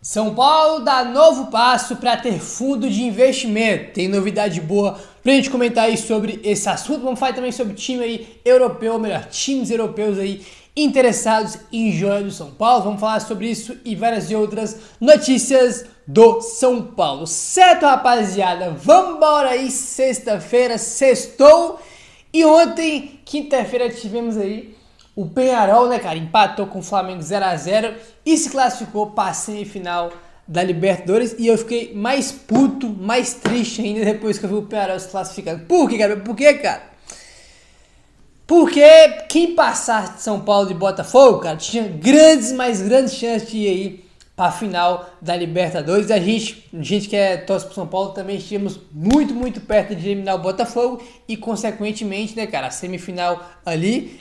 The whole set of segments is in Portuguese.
São Paulo dá novo passo para ter fundo de investimento. Tem novidade boa pra gente comentar aí sobre esse assunto. Vamos falar também sobre time aí europeu, ou melhor, times europeus aí interessados em joia do São Paulo. Vamos falar sobre isso e várias outras notícias do São Paulo. Certo, rapaziada? Vamos embora aí, sexta-feira, sextou. E ontem, quinta-feira, tivemos aí o Peñarol, né, cara, empatou com o Flamengo 0x0 e se classificou para a semifinal da Libertadores. E eu fiquei mais puto, mais triste ainda depois que eu vi o Peñarol se classificando. Por quê, cara? Por quê, cara? Porque quem passasse de São Paulo e Botafogo, cara, tinha grandes, mais grandes chances de ir aí para a final da Libertadores. A gente que é torce pro São Paulo também estivemos muito perto de eliminar o Botafogo e consequentemente, né, cara, a semifinal ali,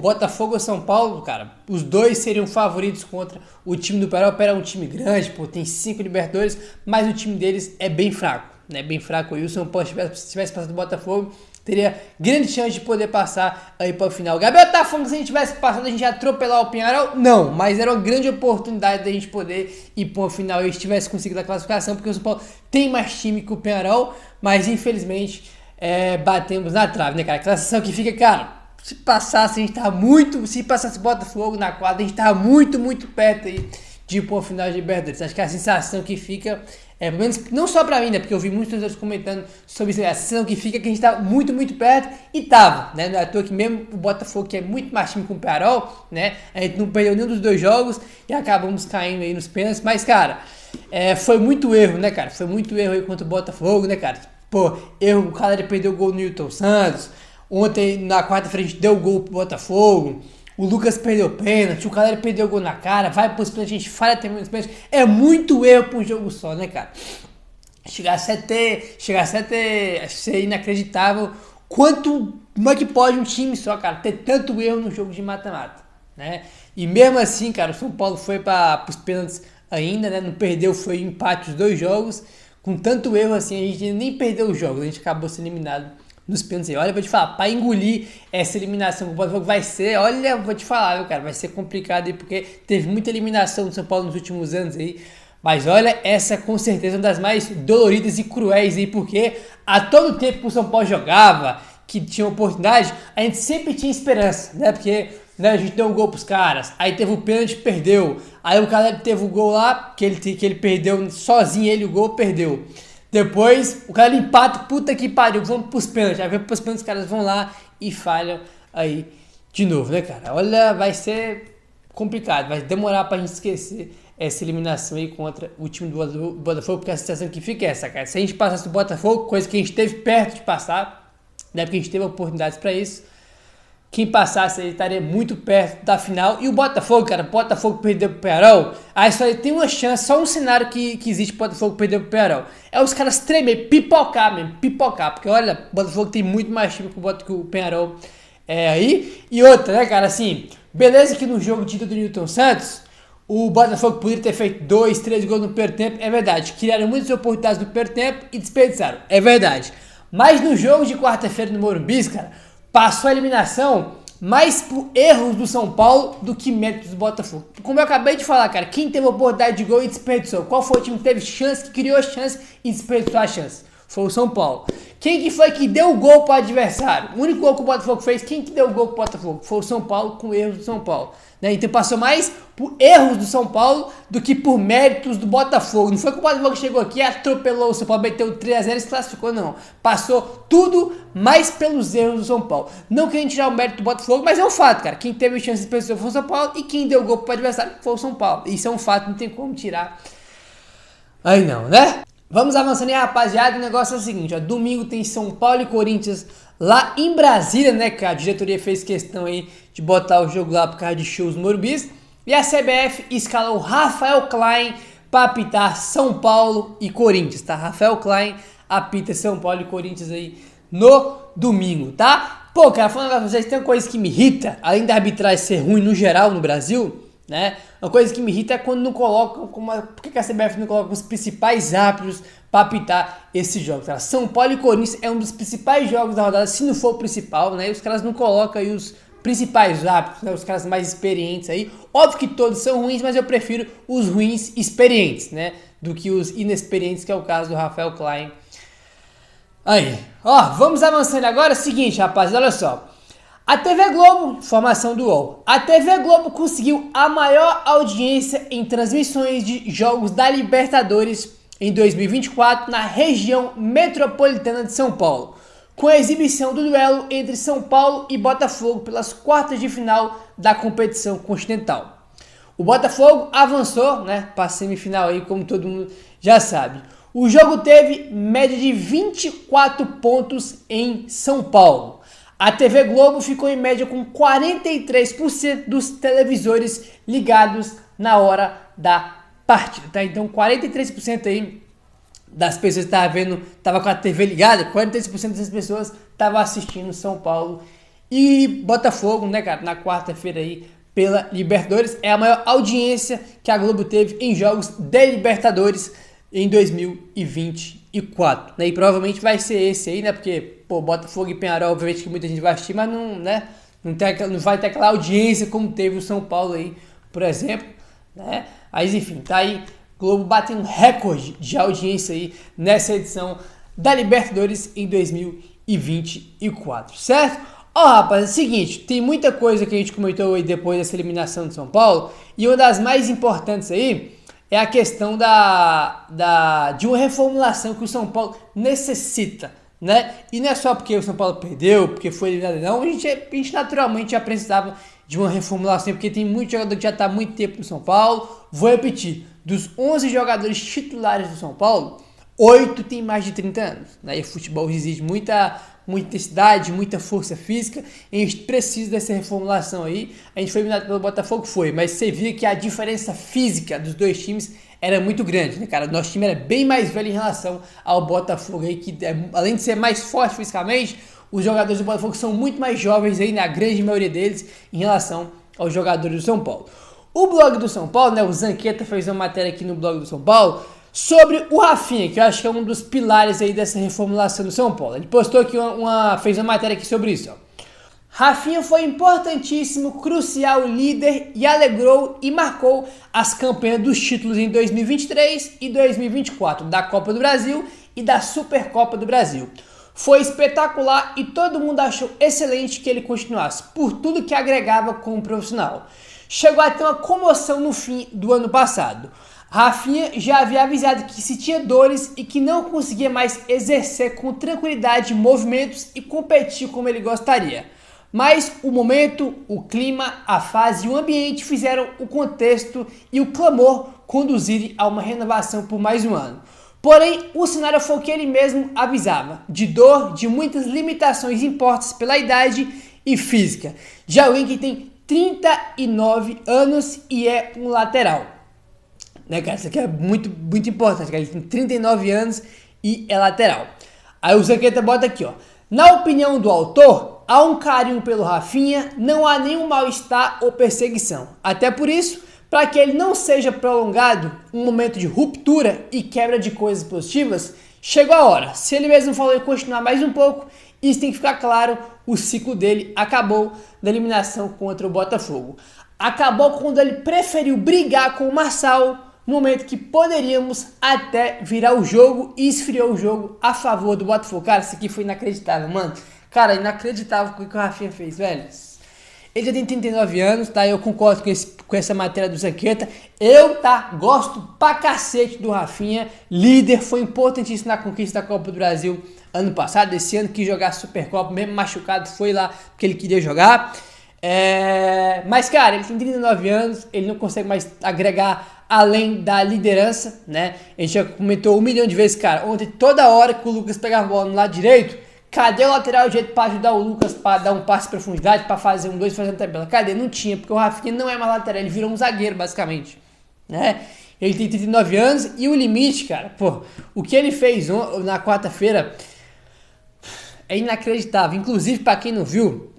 Botafogo ou São Paulo, cara, os dois seriam favoritos contra o time do Peñarol. É um time grande, tem 5 Libertadores, mas o time deles é bem fraco, né, bem fraco. E o São Paulo, se tivesse passado do Botafogo, teria grande chance de poder passar aí para o final. O Gabriel tá falando que se a gente tivesse passado a gente ia atropelar o Peñarol. Não, mas era uma grande oportunidade da gente poder ir para o final e a gente tivesse conseguido a classificação, porque o São Paulo tem mais time que o Peñarol, mas infelizmente batemos na trave, né, cara? A classificação que fica, cara, se passasse a gente tava se passasse Botafogo na quadra, a gente tava muito perto aí de ir para o final de Libertadores. Acho que a sensação que fica, pelo menos não só pra mim, né, porque eu vi muitos outros comentando sobre isso, a sensação que fica é que a gente tá muito perto e tava, né, não é à toa que mesmo o Botafogo, que é muito mais time com o Peñarol, né, a gente não perdeu nenhum dos dois jogos e acabamos caindo aí nos pênaltis, mas, cara, foi muito erro, né, cara, foi muito erro aí contra o Botafogo, né, cara, o cara perdeu o gol no Newton Santos, ontem na quarta-feira a gente deu o gol pro Botafogo, o Lucas perdeu o pênalti, o Caleri perdeu o gol na cara, vai pros pênaltis, a gente falha também nos pênaltis. É muito erro pra um jogo só, né, cara? Chegasse a ser inacreditável como é que pode um time só, cara, ter tanto erro no jogo de mata-mata, né? E mesmo assim, cara, o São Paulo foi pros pênaltis ainda, né? Não perdeu, foi empate os dois jogos. Com tanto erro assim, a gente nem perdeu os jogos, a gente acabou sendo eliminado nos pênaltis. Olha, eu vou te falar, para engolir essa eliminação com o Botafogo vai ser, olha, vou te falar, viu, cara, vai ser complicado aí, porque teve muita eliminação do São Paulo nos últimos anos aí, mas olha, essa com certeza é uma das mais doloridas e cruéis aí, porque a todo tempo que o São Paulo jogava, que tinha oportunidade, a gente sempre tinha esperança, né, porque, né, a gente deu um gol pros caras, aí teve o pênalti, perdeu, aí o cara teve o gol lá, que ele perdeu sozinho, ele o gol, perdeu. Depois, o cara empata, puta que pariu, vamos pros pênaltis. Aí pros pênaltis, os caras vão lá e falham aí de novo, né, cara? Olha, vai ser complicado, vai demorar pra gente esquecer essa eliminação aí contra o time do Botafogo, porque a sensação que fica é essa, cara. Se a gente passasse do Botafogo, coisa que a gente teve perto de passar, né, porque a gente teve oportunidades pra isso, quem passasse aí estaria muito perto da final. E o Botafogo, cara, Botafogo perdeu pro Peñarol, aí só tem uma chance, só um cenário que existe pro Botafogo perder pro Peñarol. É os caras tremer, pipocar, porque olha, o Botafogo tem muito mais time que o Peñarol aí. E outra, né, cara, assim, beleza que no jogo de ida do Newton Santos, o Botafogo poderia ter feito 2, 3 gols no primeiro tempo, é verdade. Criaram muitas oportunidades no primeiro tempo e desperdiçaram, é verdade. Mas no jogo de quarta-feira no Morumbi, cara, passou a eliminação mais por erros do São Paulo do que méritos do Botafogo. Como eu acabei de falar, cara, quem teve oportunidade de gol e desperdiçou? Qual foi o time que teve chance, que criou chance e desperdiçou a chance? Foi o São Paulo. Quem que foi que deu o gol para o adversário? O único gol que o Botafogo fez, quem que deu o gol para o Botafogo? Foi o São Paulo, com erros do São Paulo. Né? Então passou mais por erros do São Paulo do que por méritos do Botafogo. Não foi que o Botafogo chegou aqui e atropelou o São Paulo, meteu 3x0 e se classificou, não. Passou tudo mais pelos erros do São Paulo. Não querendo tirar o mérito do Botafogo, mas é um fato, cara. Quem teve chance de pensar foi o São Paulo e quem deu o gol para o adversário foi o São Paulo. Isso é um fato, não tem como tirar. Aí não, né? Vamos avançando aí, rapaziada. O negócio é o seguinte, ó. Domingo tem São Paulo e Corinthians lá em Brasília, né, cara? A diretoria fez questão aí de botar o jogo lá por causa de shows no Morumbi. E a CBF escalou Rafael Klein para apitar São Paulo e Corinthians, tá? Rafael Klein apita São Paulo e Corinthians aí no domingo, tá? Pô, cara, falando pra vocês, tem uma coisa que me irrita, além da arbitragem ser ruim no geral no Brasil, né? Uma coisa que me irrita é quando não colocam, por que a CBF não coloca os principais árbitros para apitar esse jogo, tá? São Paulo e Corinthians é um dos principais jogos da rodada, se não for o principal, né? E os caras não colocam aí os principais árbitros, né, os caras mais experientes aí. Óbvio que todos são ruins, mas eu prefiro os ruins experientes, né, do que os inexperientes, que é o caso do Rafael Klein. Aí, ó, vamos avançando agora. Seguinte, rapaziada, olha só. A TV Globo, informação do UOL, a TV Globo conseguiu a maior audiência em transmissões de jogos da Libertadores em 2024 na região metropolitana de São Paulo, com a exibição do duelo entre São Paulo e Botafogo pelas quartas de final da competição continental. O Botafogo avançou, né, para a semifinal aí, como todo mundo já sabe. O jogo teve média de 24 pontos em São Paulo. A TV Globo ficou em média com 43% dos televisores ligados na hora da partida, tá? Então 43% aí das pessoas que estavam com a TV ligada, 43% das pessoas estavam assistindo São Paulo e Botafogo, né, cara, na quarta-feira aí pela Libertadores. É a maior audiência que a Globo teve em jogos de Libertadores em 2024, né? E provavelmente vai ser esse aí, né? Porque, pô, Botafogo e Peñarol, obviamente que muita gente vai assistir, mas não, né? Não vai ter aquela audiência como teve o São Paulo aí, por exemplo, né? Mas enfim, tá aí, Globo batendo recorde de audiência aí nessa edição da Libertadores em 2024, certo? Ó, rapaz, é o seguinte, tem muita coisa que a gente comentou aí depois dessa eliminação de São Paulo, e uma das mais importantes aí é a questão de uma reformulação que o São Paulo necessita, né? E não é só porque o São Paulo perdeu, porque foi eliminado, não. A gente naturalmente já precisava de uma reformulação, porque tem muito jogador que já está há muito tempo no São Paulo. Vou repetir, dos 11 jogadores titulares do São Paulo, 8 têm mais de 30 anos, né? E o futebol exige muita intensidade, muita força física, e a gente precisa dessa reformulação aí. A gente foi eliminado pelo Botafogo, mas você via que a diferença física dos dois times era muito grande, né, cara? Nosso time era bem mais velho em relação ao Botafogo aí, que além de ser mais forte fisicamente, os jogadores do Botafogo são muito mais jovens aí, na grande maioria deles, em relação aos jogadores do São Paulo. O blog do São Paulo, né, o Zanqueta fez uma matéria aqui no blog do São Paulo, sobre o Rafinha, que eu acho que é um dos pilares aí dessa reformulação do São Paulo. Ele postou aqui fez uma matéria aqui sobre isso, ó. Rafinha foi importantíssimo, crucial, líder e alegrou e marcou as campanhas dos títulos em 2023 e 2024, da Copa do Brasil e da Supercopa do Brasil. Foi espetacular e todo mundo achou excelente que ele continuasse, por tudo que agregava como profissional. Chegou a ter uma comoção no fim do ano passado. Rafinha já havia avisado que sentia dores e que não conseguia mais exercer com tranquilidade movimentos e competir como ele gostaria. Mas o momento, o clima, a fase e o ambiente fizeram o contexto e o clamor conduzirem a uma renovação por mais um ano. Porém, o cenário foi o que ele mesmo avisava, de dor, de muitas limitações impostas pela idade e física, de alguém que tem 39 anos e é um lateral. Né, cara, isso aqui é muito importante, cara. Ele tem 39 anos e é lateral. Aí o Zanqueta bota aqui, ó. Na opinião do autor, há um carinho pelo Rafinha, não há nenhum mal-estar ou perseguição. Até por isso, para que ele não seja prolongado um momento de ruptura e quebra de coisas positivas, chegou a hora. Se ele mesmo falou em continuar mais um pouco, isso tem que ficar claro, o ciclo dele acabou na eliminação contra o Botafogo. Acabou quando ele preferiu brigar com o Marçal, no momento que poderíamos até virar o jogo e esfriou o jogo a favor do Botafogo. Cara, isso aqui foi inacreditável, mano. Cara, inacreditável o que o Rafinha fez, velho. Ele já tem 39 anos, tá? Eu concordo com essa matéria do Zanqueta. Eu, gosto pra cacete do Rafinha. Líder, foi importantíssimo na conquista da Copa do Brasil ano passado. Esse ano quis jogar a Supercopa, mesmo machucado, foi lá porque ele queria jogar. Mas, cara, ele tem 39 anos, ele não consegue mais agregar além da liderança, né? A gente já comentou 1 milhão de vezes, cara. Ontem, toda hora que o Lucas pegava a bola no lado direito, cadê o lateral direito para ajudar o Lucas, para dar um passe de profundidade, para fazer um 2, fazer uma tabela? Cadê? Não tinha, porque o Rafinha não é mais lateral, ele virou um zagueiro, basicamente, né? Ele tem 39 anos e o limite, cara, pô, o que ele fez na quarta-feira é inacreditável. Inclusive, para quem não viu,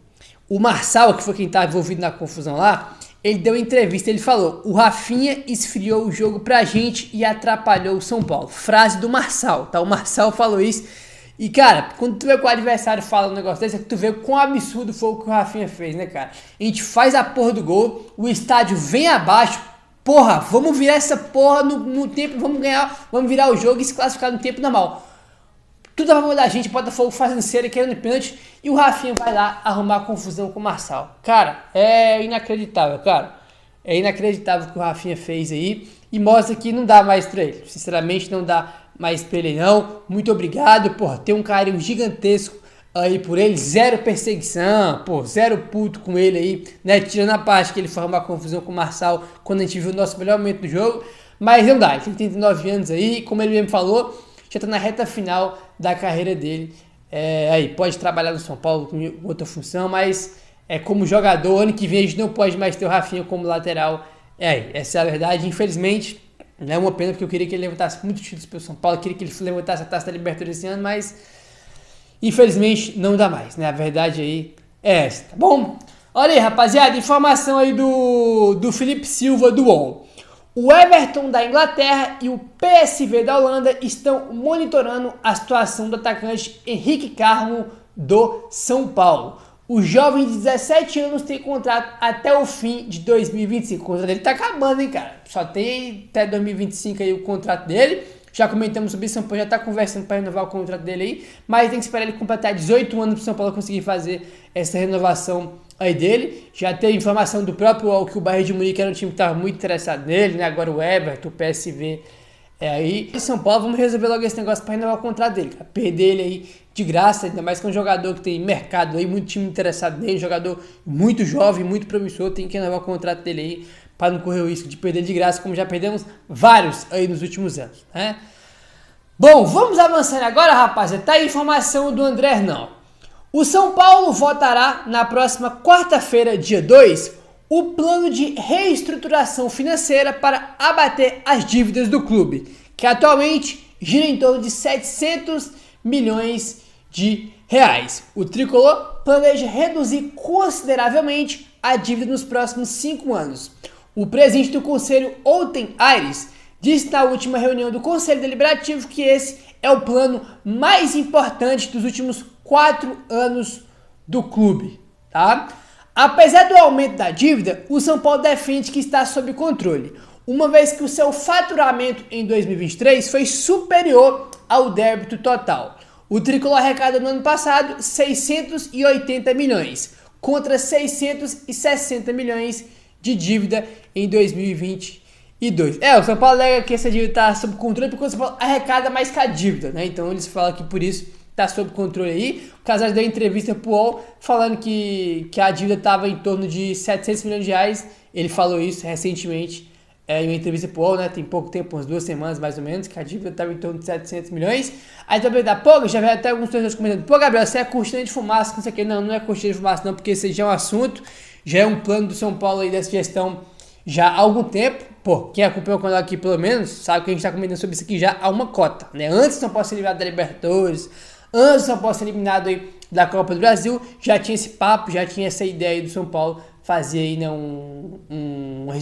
o Marçal, que foi quem estava envolvido na confusão lá, ele deu uma entrevista, ele falou: o Rafinha esfriou o jogo pra gente e atrapalhou o São Paulo. Frase do Marçal, tá? O Marçal falou isso E, cara, quando tu vê que o adversário fala um negócio desse, é que tu vê quão absurdo foi o que o Rafinha fez, né, cara? A gente faz a porra do gol, o estádio vem abaixo, porra, vamos virar essa porra no tempo, vamos ganhar, vamos virar o jogo e se classificar no tempo normal. Tudo a favor da gente, Botafogo fazendo cera e querendo pênalti, e o Rafinha vai lá arrumar confusão com o Marçal. Cara, é inacreditável, cara. É inacreditável o que o Rafinha fez aí e mostra que não dá mais pra ele. Sinceramente, não dá mais pra ele não. Muito obrigado, porra, tem um carinho gigantesco aí por ele, zero perseguição, pô, zero puto com ele aí, né, tirando a parte que ele foi arrumar confusão com o Marçal quando a gente viu o nosso melhor momento do jogo, mas não dá, ele tem 39 anos aí, como ele mesmo falou, já tá na reta final da carreira dele, aí pode trabalhar no São Paulo com outra função, mas como jogador, ano que vem a gente não pode mais ter o Rafinha como lateral, essa é a verdade, infelizmente, não é uma pena porque eu queria que ele levantasse muitos títulos pelo São Paulo, eu queria que ele levantasse a Taça da Libertadores esse ano, mas infelizmente não dá mais, né? A verdade aí é essa, tá bom? Olha aí, rapaziada, informação aí do Felipe Silva do UOL. O Everton da Inglaterra e o PSV da Holanda estão monitorando a situação do atacante Henrique Carmo do São Paulo. O jovem de 17 anos tem contrato até o fim de 2025. O contrato dele tá acabando, hein, cara? Só tem até 2025 aí o contrato dele. Já comentamos sobre isso, o São Paulo já está conversando para renovar o contrato dele aí, mas tem que esperar ele completar 18 anos para o São Paulo conseguir fazer essa renovação aí dele. Já teve informação do próprio UOL que o Bayern de Munique era um time que estava muito interessado nele, né? Agora o Everton, o PSV aí. E São Paulo, vamos resolver logo esse negócio para renovar o contrato dele, cara. Perder ele aí de graça, ainda mais que é um jogador que tem mercado aí, muito time interessado nele, um jogador muito jovem, muito promissor, tem que renovar o contrato dele aí, para não correr o risco de perder de graça, como já perdemos vários aí nos últimos anos, né? Bom, vamos avançando agora, rapaziada. Tá aí a informação do André Hernão. O São Paulo votará na próxima quarta-feira, dia 2, o plano de reestruturação financeira para abater as dívidas do clube, que atualmente gira em torno de 700 milhões de reais. O tricolor planeja reduzir consideravelmente a dívida nos próximos 5 anos. O presidente do Conselho, Outen Aires, disse na última reunião do Conselho Deliberativo que esse é o plano mais importante dos últimos 4 anos do clube, tá? Apesar do aumento da dívida, o São Paulo defende que está sob controle, uma vez que o seu faturamento em 2023 foi superior ao débito total. O tricolor arrecada no ano passado 680 milhões, contra 660 milhões de dívida em 2022. O São Paulo alega que essa dívida está sob controle porque o São Paulo arrecada mais que a dívida, né? Então eles falam que por isso está sob controle aí. O Casares deu entrevista pro UOL falando que a dívida estava em torno de 700 milhões de reais. Ele falou isso recentemente em uma entrevista pro UOL, né? Tem pouco tempo, umas 2 semanas mais ou menos, que a dívida estava em torno de 700 milhões. Aí também dá pouco, já veio até alguns torcedores comentando: pô, Gabriel, você é cortina de fumaça, não sei o que. Não é cortina de fumaça não, porque esse já é um assunto, já é um plano do São Paulo aí dessa gestão já há algum tempo. Pô, quem acompanha o canal aqui pelo menos sabe que a gente está comentando sobre isso aqui já há uma cota, né? Antes do São Paulo ser eliminado da Libertadores, antes do São Paulo ser eliminado aí da Copa do Brasil, já tinha esse papo, já tinha essa ideia aí do São Paulo fazer aí, né, uma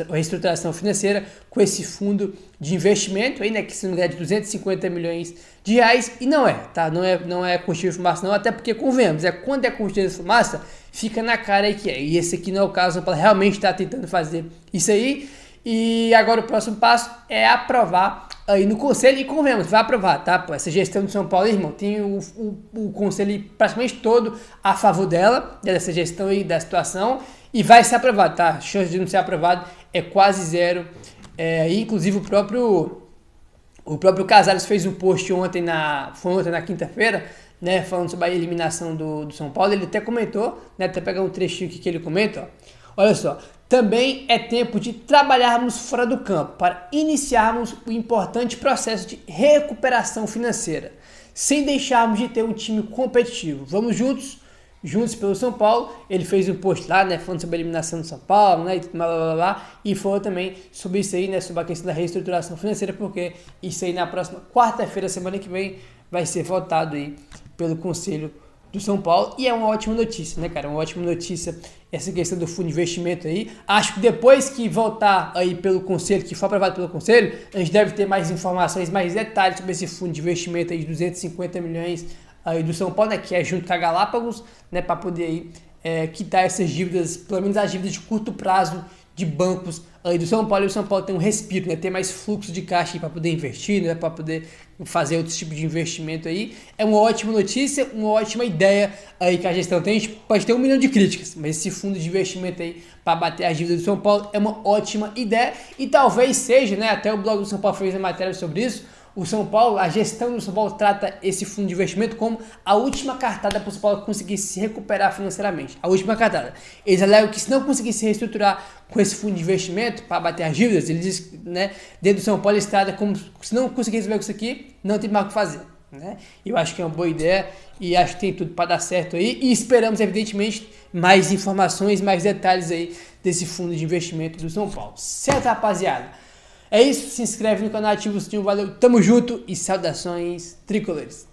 reestruturação financeira com esse fundo de investimento aí, né, que se não me engano é de 250 milhões de reais, e não é, tá? Não é cortina de fumaça não, até porque convenhamos, quando é cortina de fumaça, fica na cara aí que é, e esse aqui não é o caso, o São Paulo realmente está tentando fazer isso aí. E agora o próximo passo é aprovar aí no Conselho, e convenhamos, vai aprovar, tá? Pô, essa gestão do São Paulo, irmão, tem o Conselho praticamente todo a favor dela, dessa gestão aí, da situação, e vai ser aprovado, tá? A chance de não ser aprovado é quase zero. Inclusive o próprio Casares fez um post ontem na quinta-feira, né, falando sobre a eliminação do São Paulo. Ele até comentou, né, até pegar um trechinho aqui que ele comenta, ó. Olha só, também é tempo de trabalharmos fora do campo para iniciarmos o importante processo de recuperação financeira, sem deixarmos de ter um time competitivo. Vamos juntos pelo São Paulo. Ele fez um post lá, né, falando sobre a eliminação do São Paulo, né, e falou também sobre isso aí, né, sobre a questão da reestruturação financeira, porque isso aí na próxima quarta-feira, semana que vem, vai ser votado aí pelo Conselho do São Paulo, e é uma ótima notícia, né, cara? Uma ótima notícia essa questão do fundo de investimento aí. Acho que depois que voltar aí pelo conselho, que for aprovado pelo conselho, a gente deve ter mais informações, mais detalhes sobre esse fundo de investimento aí de 250 milhões aí do São Paulo, né, que é junto com a Galápagos, né, para poder aí quitar essas dívidas, pelo menos as dívidas de curto prazo de bancos aí do São Paulo, e o São Paulo tem um respiro, né, ter mais fluxo de caixa para poder investir, né, para poder fazer outros tipos de investimento aí. É uma ótima notícia, uma ótima ideia aí que a gestão tem. A gente pode ter 1 milhão de críticas, mas esse fundo de investimento aí para bater as dívidas do São Paulo é uma ótima ideia, e talvez seja, né, até o blog do São Paulo fez uma matéria sobre isso. O São Paulo, a gestão do São Paulo trata esse fundo de investimento como a última cartada para o São Paulo conseguir se recuperar financeiramente. A última cartada. Eles alegam que se não conseguir se reestruturar com esse fundo de investimento para bater as dívidas, eles dizem, né, dentro do São Paulo eles tratam como se não conseguir resolver com isso aqui, não tem mais o que fazer. Né? Eu acho que é uma boa ideia e acho que tem tudo para dar certo aí, e esperamos evidentemente mais informações, mais detalhes aí desse fundo de investimento do São Paulo. Certo, rapaziada? É isso, se inscreve no canal, ativa o sininho, valeu, tamo junto e saudações tricolores.